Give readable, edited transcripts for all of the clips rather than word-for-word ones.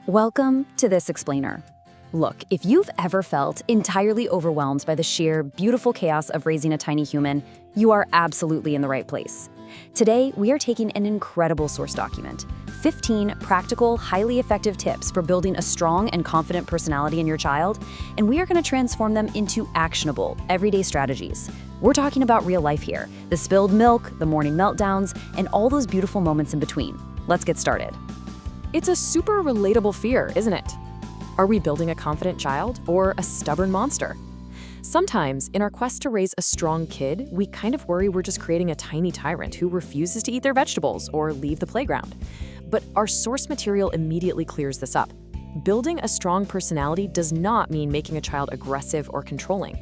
Welcome to This Explainer. Look, if you've ever felt entirely overwhelmed by the sheer, beautiful chaos of raising a tiny human, you are absolutely in the right place. Today, we are taking an incredible source document, 15 practical, highly effective tips for building a strong and confident personality in your child, and we are going to transform them into actionable, everyday strategies. We're talking about real life here, the spilled milk, the morning meltdowns, and all those beautiful moments in between. Let's get started. It's a super relatable fear, isn't it? Are we building a confident child or a stubborn monster? Sometimes, in our quest to raise a strong kid, we kind of worry we're just creating a tiny tyrant who refuses to eat their vegetables or leave the playground. But our source material immediately clears this up. Building a strong personality does not mean making a child aggressive or controlling.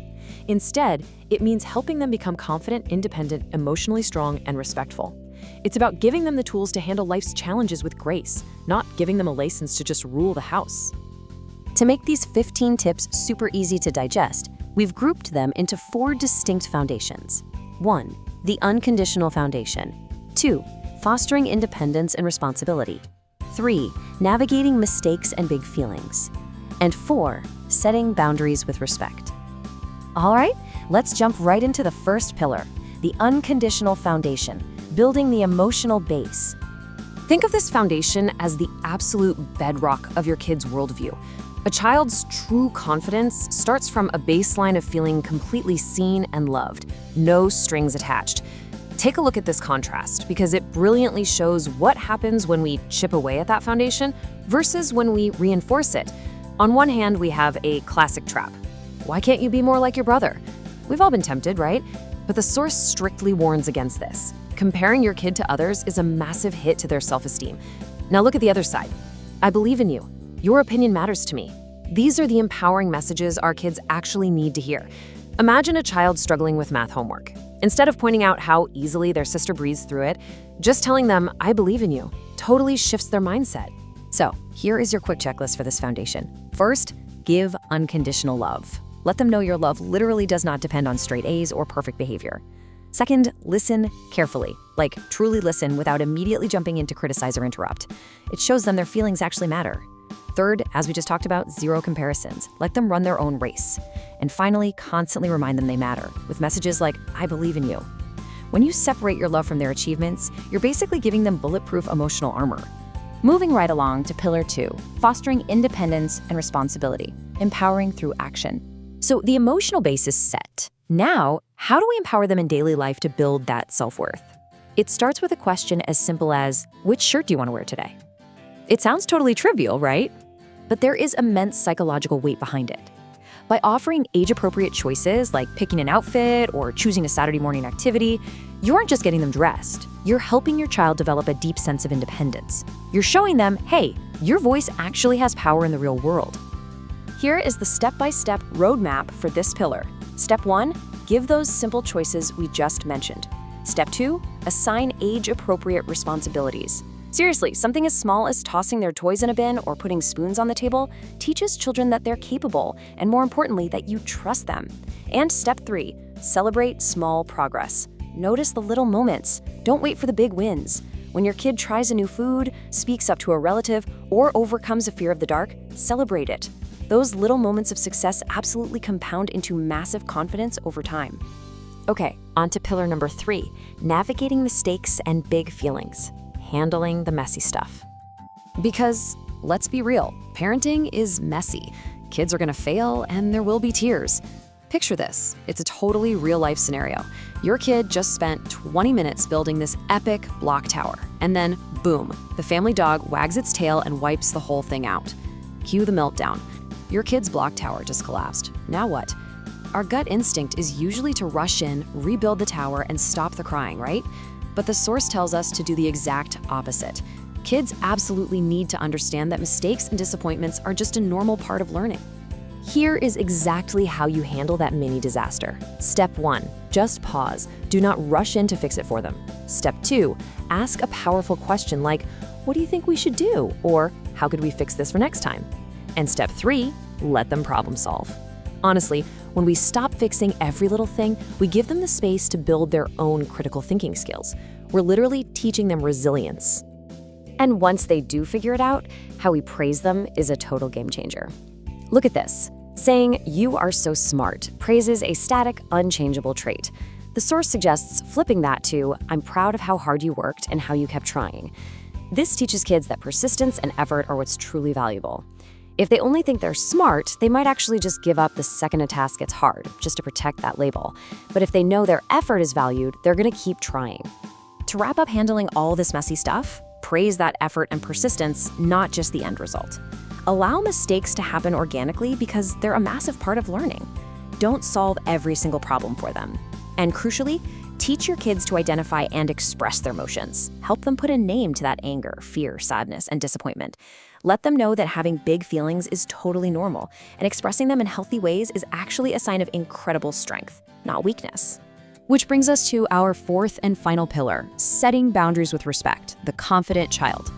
Instead, it means helping them become confident, independent, emotionally strong, and respectful. It's about giving them the tools to handle life's challenges with grace, not giving them a license to just rule the house. To make these 15 tips super easy to digest, we've grouped them into 4 distinct foundations. 1. The unconditional foundation. 2. Fostering independence and responsibility. 3. Navigating mistakes and big feelings. And 4. Setting boundaries with respect. All right, let's jump right into the first pillar, the unconditional foundation, building the emotional base. Think of this foundation as the absolute bedrock of your kid's worldview. A child's true confidence starts from a baseline of feeling completely seen and loved, no strings attached. Take a look at this contrast because it brilliantly shows what happens when we chip away at that foundation versus when we reinforce it. On one hand, we have a classic trap. Why can't you be more like your brother? We've all been tempted, right? But the source strictly warns against this. Comparing your kid to others is a massive hit to their self-esteem. Now look at the other side. I believe in you. Your opinion matters to me. These are the empowering messages our kids actually need to hear. Imagine a child struggling with math homework. Instead of pointing out how easily their sister breezed through it, just telling them, I believe in you, totally shifts their mindset. So, here is your quick checklist for this foundation. First, give unconditional love. Let them know your love literally does not depend on straight A's or perfect behavior. Second, listen carefully, like truly listen without immediately jumping in to criticize or interrupt. It shows them their feelings actually matter. Third, as we just talked about, zero comparisons. Let them run their own race. And finally, constantly remind them they matter, with messages like, I believe in you. When you separate your love from their achievements, you're basically giving them bulletproof emotional armor. Moving right along to Pillar 2, fostering independence and responsibility, empowering through action. So the emotional base is set. Now, how do we empower them in daily life to build that self-worth? It starts with a question as simple as, which shirt do you want to wear today? It sounds totally trivial, right? But there is immense psychological weight behind it. By offering age-appropriate choices like picking an outfit or choosing a Saturday morning activity, you aren't just getting them dressed. You're helping your child develop a deep sense of independence. You're showing them, hey, your voice actually has power in the real world. Here is the step-by-step roadmap for this pillar. Step 1, give those simple choices we just mentioned. Step 2, assign age-appropriate responsibilities. Seriously, something as small as tossing their toys in a bin or putting spoons on the table teaches children that they're capable, and more importantly, that you trust them. And Step 3, celebrate small progress. Notice the little moments. Don't wait for the big wins. When your kid tries a new food, speaks up to a relative, or overcomes a fear of the dark, celebrate it. Those little moments of success absolutely compound into massive confidence over time. Okay, on to pillar number 3, navigating mistakes and big feelings, handling the messy stuff. Because, let's be real, parenting is messy. Kids are gonna fail and there will be tears. Picture this, it's a totally real-life scenario. Your kid just spent 20 minutes building this epic block tower, and then, boom, the family dog wags its tail and wipes the whole thing out. Cue the meltdown. Your kid's block tower just collapsed. Now what? Our gut instinct is usually to rush in, rebuild the tower, and stop the crying, right? But the source tells us to do the exact opposite. Kids absolutely need to understand that mistakes and disappointments are just a normal part of learning. Here is exactly how you handle that mini disaster. Step 1, just pause. Do not rush in to fix it for them. Step 2, ask a powerful question like, what do you think we should do? Or how could we fix this for next time? And Step 3, let them problem solve. Honestly, when we stop fixing every little thing, we give them the space to build their own critical thinking skills. We're literally teaching them resilience. And once they do figure it out, how we praise them is a total game changer. Look at this. Saying, "You are so smart," praises a static, unchangeable trait. The source suggests flipping that to, "I'm proud of how hard you worked and how you kept trying." This teaches kids that persistence and effort are what's truly valuable. If they only think they're smart, they might actually just give up the second a task gets hard, just to protect that label. But if they know their effort is valued, they're going to keep trying. To wrap up handling all this messy stuff, praise that effort and persistence, not just the end result. Allow mistakes to happen organically because they're a massive part of learning. Don't solve every single problem for them. And crucially, teach your kids to identify and express their emotions. Help them put a name to that anger, fear, sadness, and disappointment. Let them know that having big feelings is totally normal, and expressing them in healthy ways is actually a sign of incredible strength, not weakness. Which brings us to our fourth and final pillar, setting boundaries with respect, the confident child.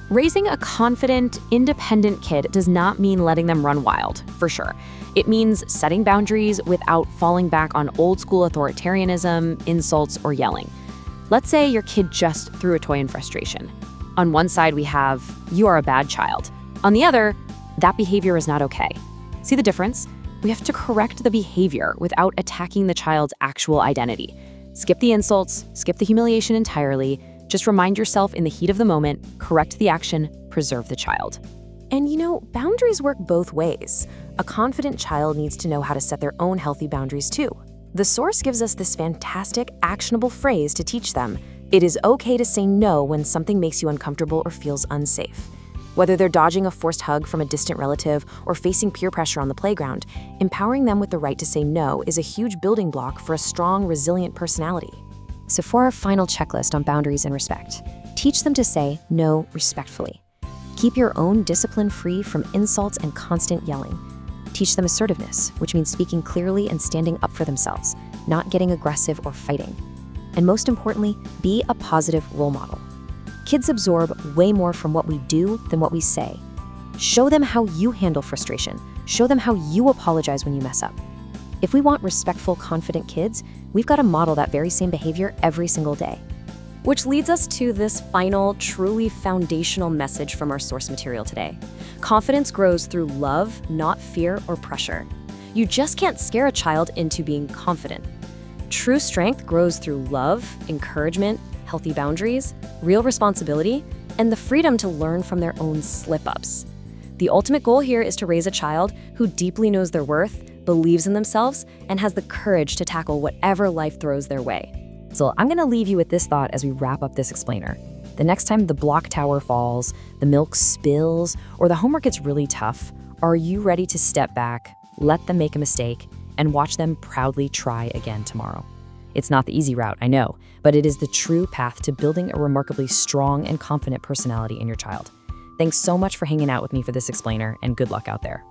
Raising a confident, independent kid does not mean letting them run wild, for sure. It means setting boundaries without falling back on old-school authoritarianism, insults, or yelling. Let's say your kid just threw a toy in frustration. On one side, we have, "You are a bad child." On the other, "That behavior is not okay." See the difference? We have to correct the behavior without attacking the child's actual identity. Skip the insults, skip the humiliation entirely. Just remind yourself in the heat of the moment, correct the action, preserve the child. And boundaries work both ways. A confident child needs to know how to set their own healthy boundaries too. The source gives us this fantastic, actionable phrase to teach them. It is okay to say no when something makes you uncomfortable or feels unsafe. Whether they're dodging a forced hug from a distant relative or facing peer pressure on the playground, empowering them with the right to say no is a huge building block for a strong, resilient personality. So for our final checklist on boundaries and respect, teach them to say no respectfully. Keep your own discipline free from insults and constant yelling. Teach them assertiveness, which means speaking clearly and standing up for themselves, not getting aggressive or fighting. And most importantly, be a positive role model. Kids absorb way more from what we do than what we say. Show them how you handle frustration. Show them how you apologize when you mess up. If we want respectful, confident kids, we've got to model that very same behavior every single day. Which leads us to this final, truly foundational message from our source material today. Confidence grows through love, not fear or pressure. You just can't scare a child into being confident. True strength grows through love, encouragement, healthy boundaries, real responsibility, and the freedom to learn from their own slip-ups. The ultimate goal here is to raise a child who deeply knows their worth, believes in themselves, and has the courage to tackle whatever life throws their way. So I'm going to leave you with this thought as we wrap up this explainer. The next time the block tower falls, the milk spills, or the homework gets really tough, are you ready to step back, let them make a mistake, and watch them proudly try again tomorrow? It's not the easy route, I know, but it is the true path to building a remarkably strong and confident personality in your child. Thanks so much for hanging out with me for this explainer, and good luck out there.